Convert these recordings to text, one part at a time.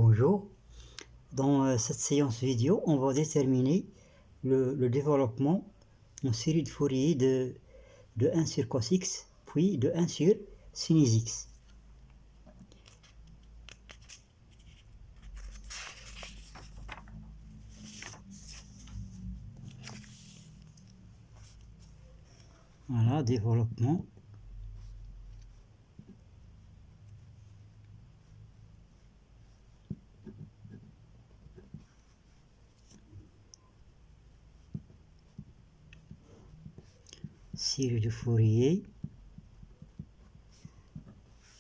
Bonjour, dans cette séance vidéo, on va déterminer le développement en série de Fourier de 1 sur cos x, puis de 1 sur sinus x. Voilà, développement. Série de Fourier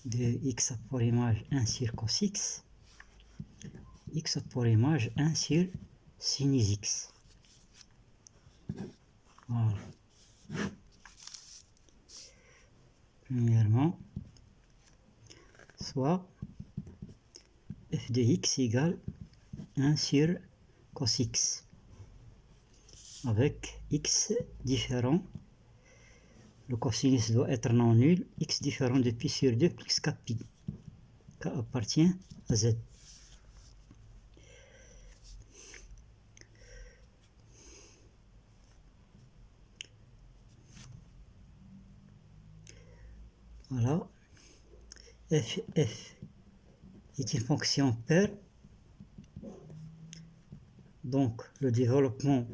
de x pour image 1 sur cos x, x pour image 1 sur sinus x. Voilà. Premièrement, soit f de x égale 1 sur cos x, avec x différent. Le cosinus doit être non nul, x différent de pi sur 2 plus k pi. K appartient à z. Voilà. F est une fonction paire. Donc, le développement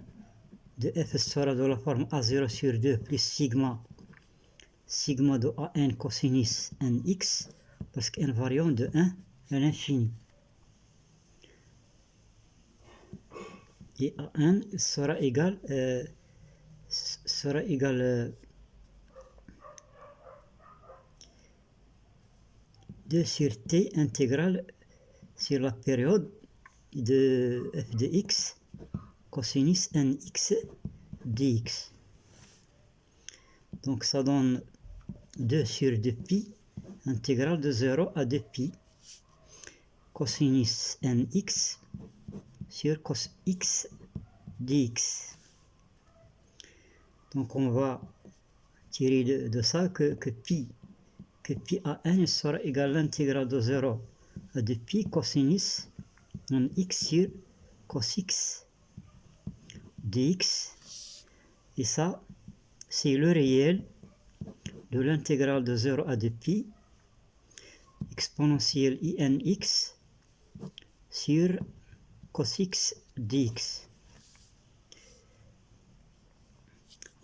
de f sera de la forme a0 sur 2 plus sigma de an cosinus nx, parce qu'un variant de 1 à l'infini. Et an sera égal 2 sur t intégrale sur la période de f de x cosinus nx dx. Donc ça donne 2 sur 2pi intégrale de 0 à 2pi cosinus nx sur cos x dx. Donc on va tirer de ça que pi an sera égal à l'intégrale de 0 à 2pi cosinus nx sur cos x dx. Et ça, c'est le réel de l'intégrale de 0 à 2pi exponentielle inx sur cos x dx.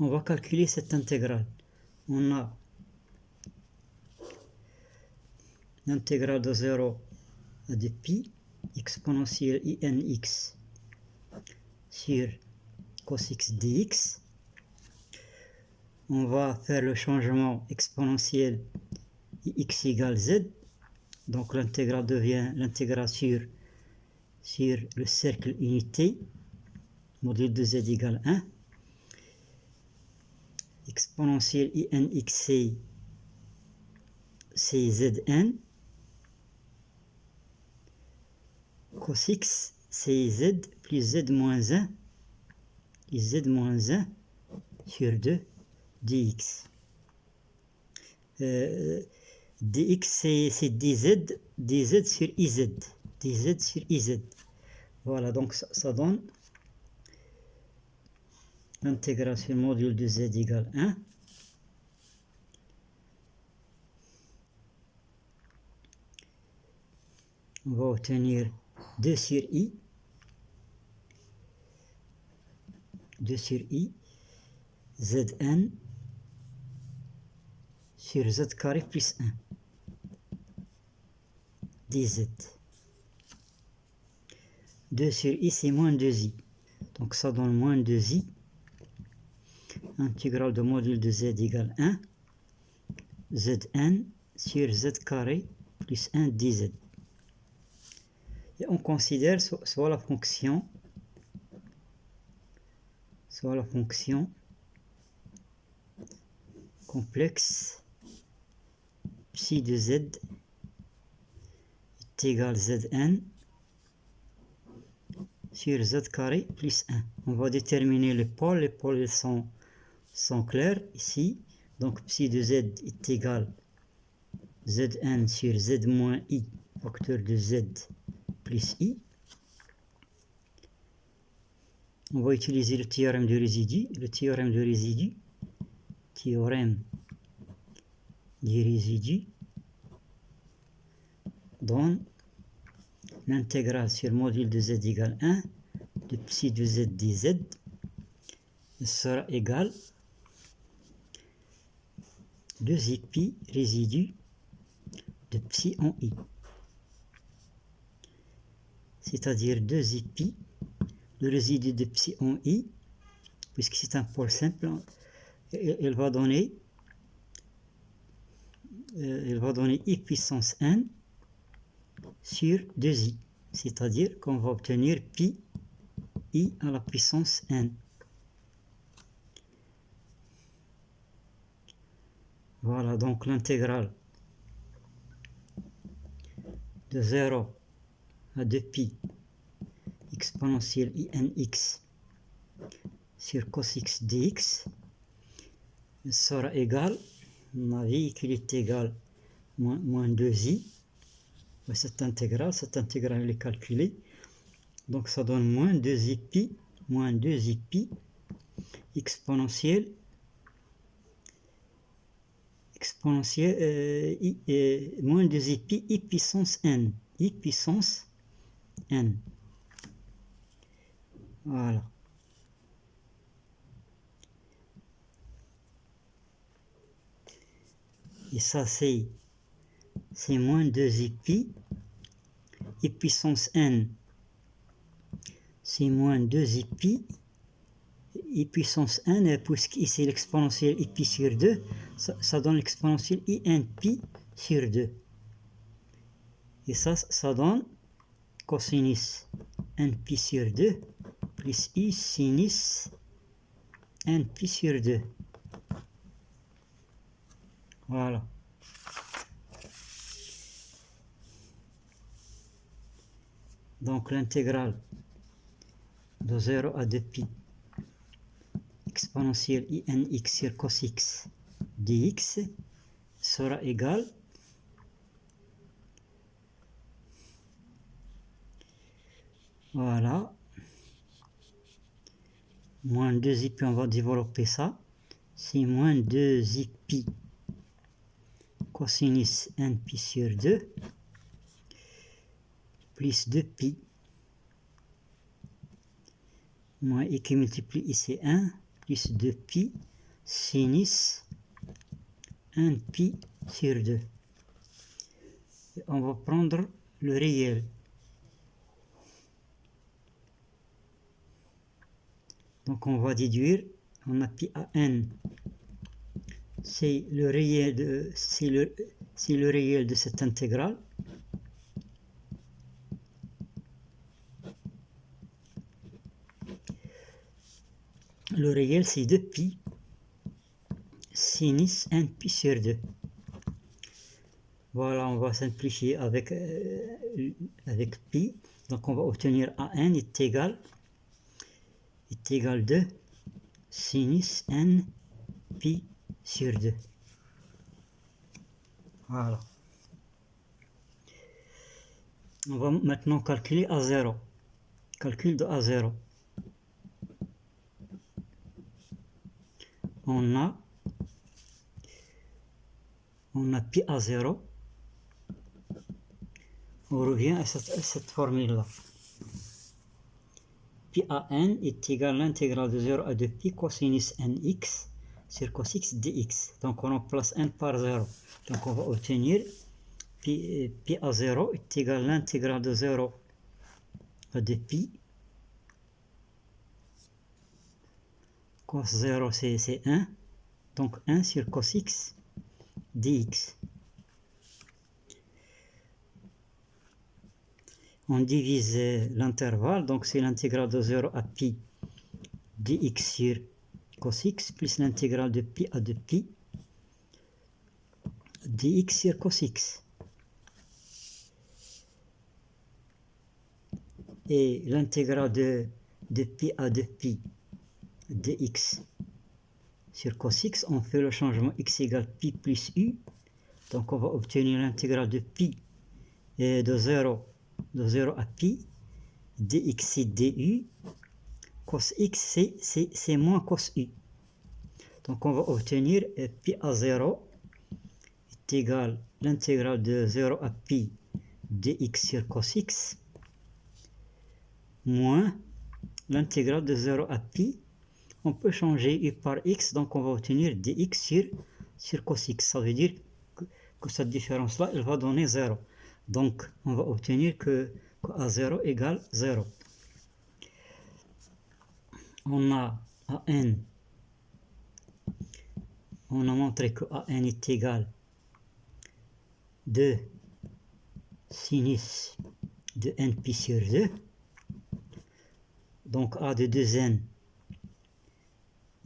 On va calculer cette intégrale. On a l'intégrale de 0 à 2pi exponentielle inx sur cos x dx. On va faire le changement exponentiel x égale z. Donc l'intégrale devient l'intégrale sur le cercle unité, module de z égale 1. Exponentielle inx c'est zn. Cos x c'est z plus z moins 1 et z moins 1 sur 2 dx. Dx c'est dz sur iz. dz sur iz. Voilà, donc ça donne l'intégrale sur le module de z égale 1. On va obtenir 2 sur i. 2 sur i. Zn sur z carré plus 1 dz. 2 sur i c'est moins 2i. Donc ça donne moins 2i. Intégrale de module de z égale 1. Zn sur z carré plus 1 dz. Et on considère soit la fonction complexe psi de z est égal zn sur z carré plus 1. On va déterminer les pôles sont clairs ici. Donc psi de z est égal zn sur z moins i facteur de z plus I. On va utiliser le théorème de résidu. Le théorème de résidu, théorème du résidu, donne l'intégrale sur module de z égale 1 de psi de z dz sera égal 2i pi résidu de psi en i. C'est-à-dire 2i pi, le résidu de psi en i, puisque c'est un pôle simple, elle va donner i puissance n sur 2i, c'est-à-dire qu'on va obtenir pi i à la puissance n. Voilà, donc l'intégrale de 0 à 2pi exponentielle inx sur cos x dx sera égal, on a vu qu'il est égal moins 2i. Cette intégrale elle est calculée, donc ça donne moins 2i pi exponentielle moins 2i pi i puissance n, voilà. Et ça c'est moins 2i pi i puissance n, c'est moins 2i pi i puissance n, puisqu'ici l'exponentielle i pi sur 2, ça donne l'exponentielle in pi sur 2. Et ça donne cosinus n pi sur 2 plus i sinus n pi sur 2. Voilà. Donc l'intégrale de 0 à 2pi exponentielle inx sur cos x dx sera égale voilà moins 2i pi, on va développer ça, c'est moins 2i pi cosinus n pi sur 2 plus 2pi moins i qui multiplie ici 1 plus 2pi sinus 1 pi sur 2. Et on va prendre le réel. Donc on va déduire, on a pi à n, c'est le réel de cette intégrale. Le réel c'est 2pi sinus 1 pi sur 2. Voilà, on va simplifier avec pi. Donc on va obtenir an est égal 2 sinus n pi sur 2. Voilà. On va maintenant calculer A0. Calcul de A0. On a pi A0. On revient à cette formule-là. Pi à n est égal à l'intégrale de 0 à 2pi cosinus nx sur cos x dx. Donc on remplace n par 0. Donc on va obtenir pi à 0 est égal à l'intégrale de 0 à 2pi. Cos 0 c'est 1. Donc 1 sur cos x dx. On divise l'intervalle, donc c'est l'intégrale de 0 à pi dx sur cos x plus l'intégrale de pi à 2pi dx sur cos x. Et l'intégrale de pi à 2pi dx sur cos x, on fait le changement x égale pi plus u. Donc on va obtenir l'intégrale de pi de 0 de 0 à pi, dxi du, cos x c'est moins cos u. Donc on va obtenir pi à 0 est égal à l'intégrale de 0 à pi dx sur cos x moins l'intégrale de 0 à pi. On peut changer u par x, donc on va obtenir dx sur cos x. Ça veut dire que cette différence-là, elle va donner 0. Donc on va obtenir que a0 égale 0. On a an, on a montré que an est égal 2 sinus de npi sur 2. Donc a de 2n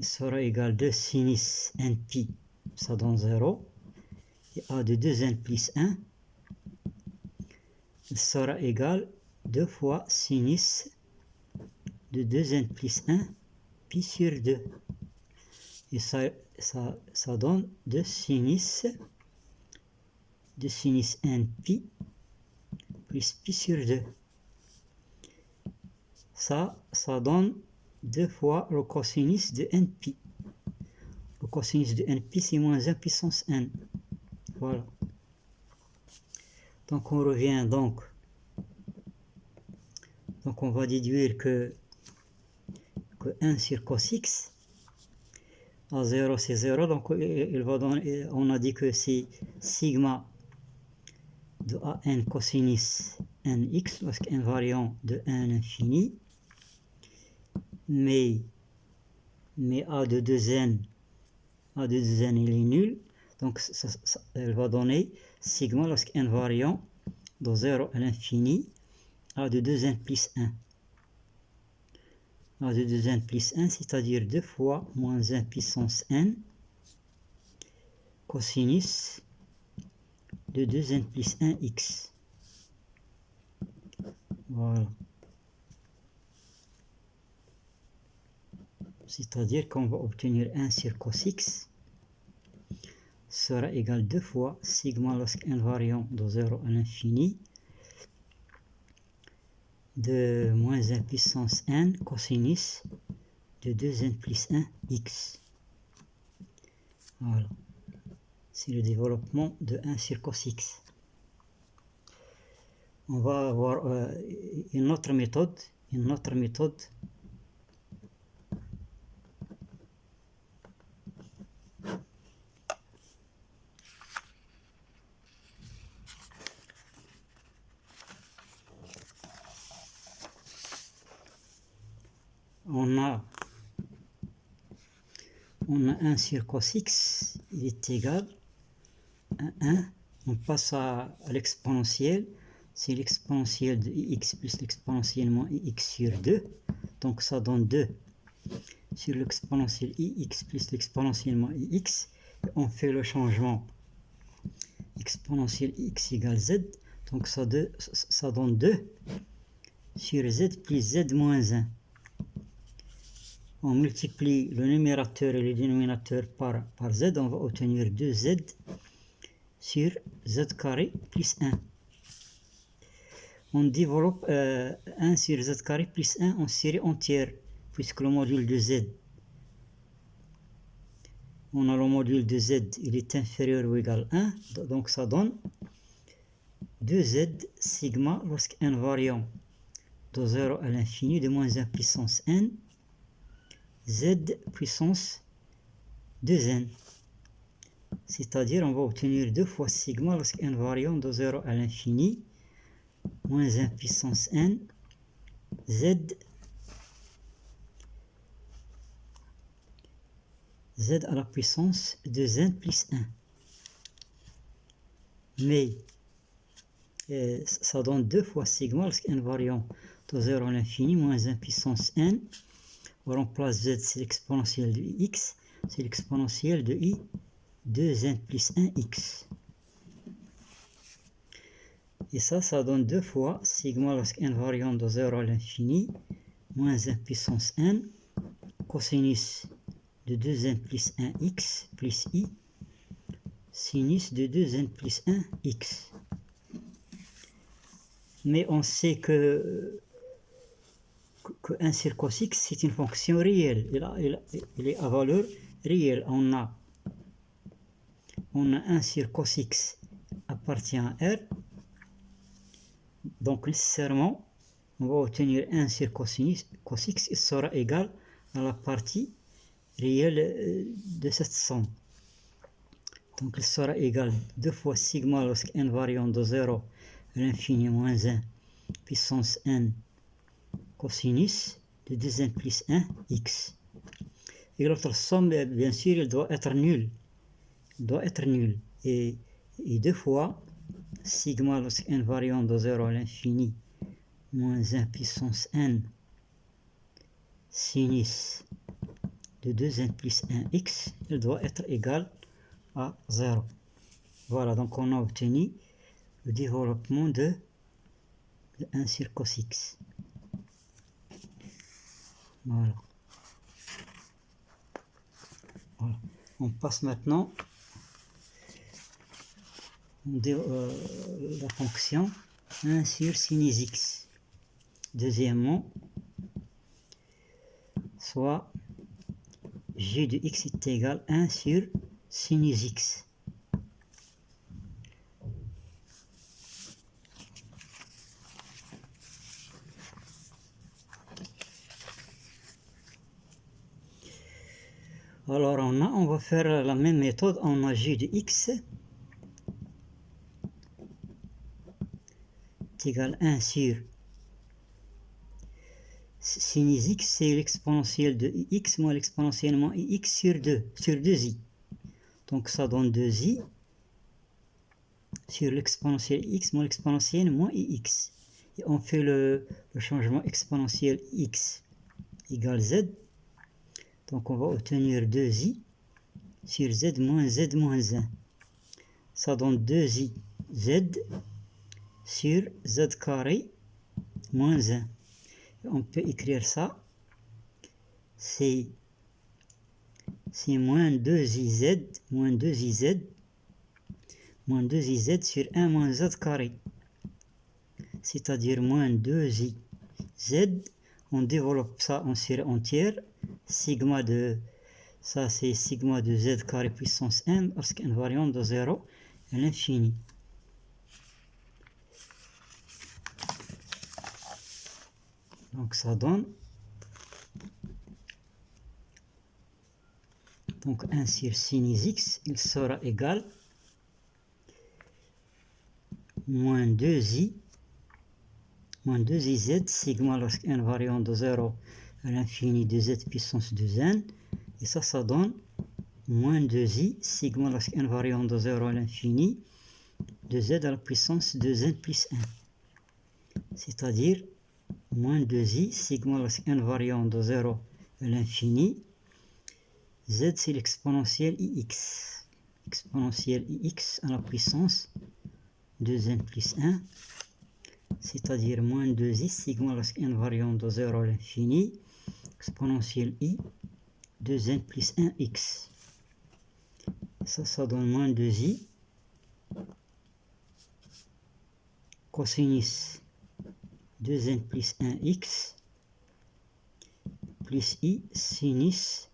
sera égal 2 sinus npi, ça donne 0. Et a de 2n plus 1 sera égal 2 fois sinus de 2n plus 1 pi sur 2. Et ça donne 2 sinus npi plus pi sur 2. Ça donne 2 fois le cosinus de npi. Le cosinus de npi, c'est moins 1 puissance n. Voilà. Donc on revient donc on va déduire que 1 sur cos x, à 0 c'est 0, donc il va donner, on a dit que c'est sigma de an cosinus nx lorsque invariant de 1 à l'infini, mais a de 2n il est nul, donc elle va donner sigma lorsque invariant de 0 à l'infini, a de 2n plus 1. A de 2n plus 1, c'est-à-dire 2 fois moins 1 puissance n cosinus de 2n plus 1 x. Voilà. C'est-à-dire qu'on va obtenir 1 sur cos x sera égal 2 fois sigma lorsque invariant de 0 à l'infini de moins 1 puissance n cosinus de 2n plus 1 x. Voilà. C'est le développement de 1 sur cos x. On va avoir une autre méthode. On a 1 sur cos x, il est égal à 1. On passe à l'exponentielle. C'est l'exponentielle de ix plus l'exponentielle moins ix sur 2. Donc ça donne 2 sur l'exponentielle ix plus l'exponentielle moins ix. Et on fait le changement exponentielle x égale z. Donc ça donne 2 sur z plus z moins 1. On multiplie le numérateur et le dénominateur par z, on va obtenir 2z sur z carré plus 1. On développe 1 sur z carré plus 1 en série entière, puisque le module de z, on a le module de z, il est inférieur ou égal à 1, donc ça donne 2z sigma lorsque invariant de 0 à l'infini de moins 1 puissance n, z puissance 2n. C'est-à-dire on va obtenir 2 fois sigma lorsque invariant de 0 à l'infini, moins 1 puissance n, z à la puissance 2n plus 1. Mais ça donne 2 fois sigma lorsque invariant de 0 à l'infini, moins 1 puissance n. On remplace z, c'est l'exponentielle de x, c'est l'exponentielle de i, 2n plus 1x. Et ça donne 2 fois sigma lorsque invariant de 0 à l'infini, moins 1 puissance n, cosinus de 2n plus 1x plus i, sinus de 2n plus 1x. mais on sait que 1 sur cos x, c'est une fonction réelle. Il est à valeur réelle. On a 1 sur cos x appartient à R. Donc, nécessairement, on va obtenir 1 sur cos x, il sera égal à la partie réelle de cette somme. Donc, il sera égal 2 fois sigma lorsque n variant de 0 à l'infini moins 1 puissance n cosinus de 2n plus 1 x. Et l'autre somme, bien sûr, elle doit être nulle. Et 2 fois sigma lorsque n variant de 0 à l'infini moins 1 puissance n sinus de 2n plus 1x, elle doit être égale à 0. Voilà, donc on a obtenu le développement de 1 sur cos x. Voilà. On passe maintenant la fonction 1 sur sinus x. Deuxièmement, soit g de x est égal à 1 sur sinus x. Alors on va faire la même méthode. On a g de x est égal à 1 sur sinus x, c'est l'exponentielle de x moins l'exponentielle moins ix sur 2i. Donc ça donne 2i sur l'exponentielle x moins l'exponentielle moins ix. Et on fait le changement exponentiel x égale z. Donc on va obtenir 2i sur z moins 1. Ça donne 2i z sur z carré moins 1. Et on peut écrire ça, c'est moins 2iz sur 1 moins z carré. C'est-à-dire moins 2iz. On développe ça en série entière. Sigma de ça, c'est sigma de z carré puissance n lorsque n variant de 0 à l'infini. Donc ça donne donc 1 sur sinus x, il sera égal moins 2iz sigma lorsque n variant de 0 à l'infini de z puissance 2n. Et ça donne moins 2i sigma lorsque n variant de 0 à l'infini de z à la puissance 2n plus 1. C'est-à-dire moins 2i sigma lorsque n variant de 0 à l'infini. Z c'est l'exponentielle ix. Exponentielle ix à la puissance 2n plus 1. C'est-à-dire moins 2i sigma lorsque n variant de 0 à l'infini. Exponentielle i 2n plus 1x. Ça donne moins 2i cosinus 2n plus 1x plus i sinus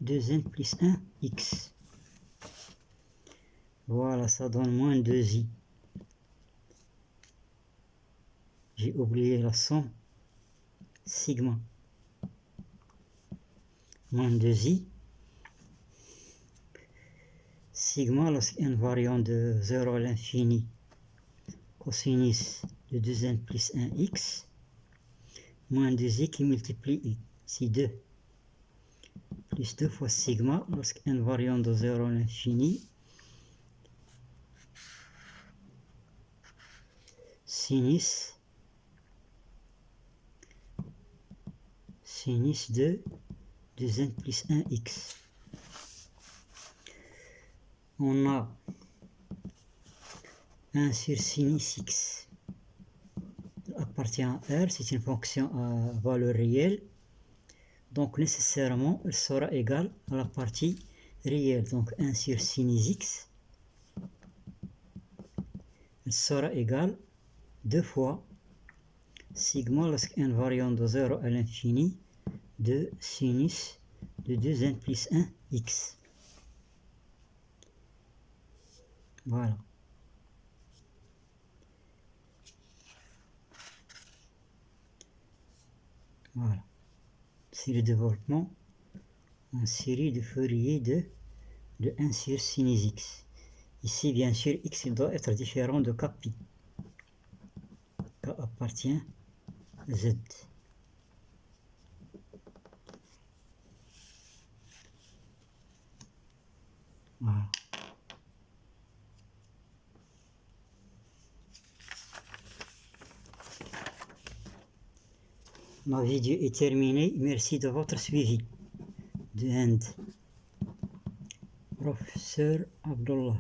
2n plus 1x. Voilà, ça donne moins 2i. J'ai oublié la somme. Sigma. Moins 2i. Sigma lorsque n variant de 0 à l'infini. Cosinus de 2n plus 1x. Moins 2i qui multiplie i. C'est 2. Plus 2 fois sigma lorsque n variant de 0 à l'infini. Sinus de 2n plus 1x. On a 1 sur sinus x appartient à R, c'est une fonction à valeur réelle. Donc nécessairement, elle sera égale à la partie réelle. Donc 1 sur sinus x, elle sera égale 2 fois sigma lorsqu'un variant de 0 à l'infini de sinus de 2n plus 1 x. Voilà. Voilà. C'est le développement en série de Fourier de 1 sur sinus x. Ici, bien sûr, x doit être différent de k pi. K appartient à z. Voilà. Ma vidéo est terminée. Merci de votre suivi. De Inde. Professeur Abdullah.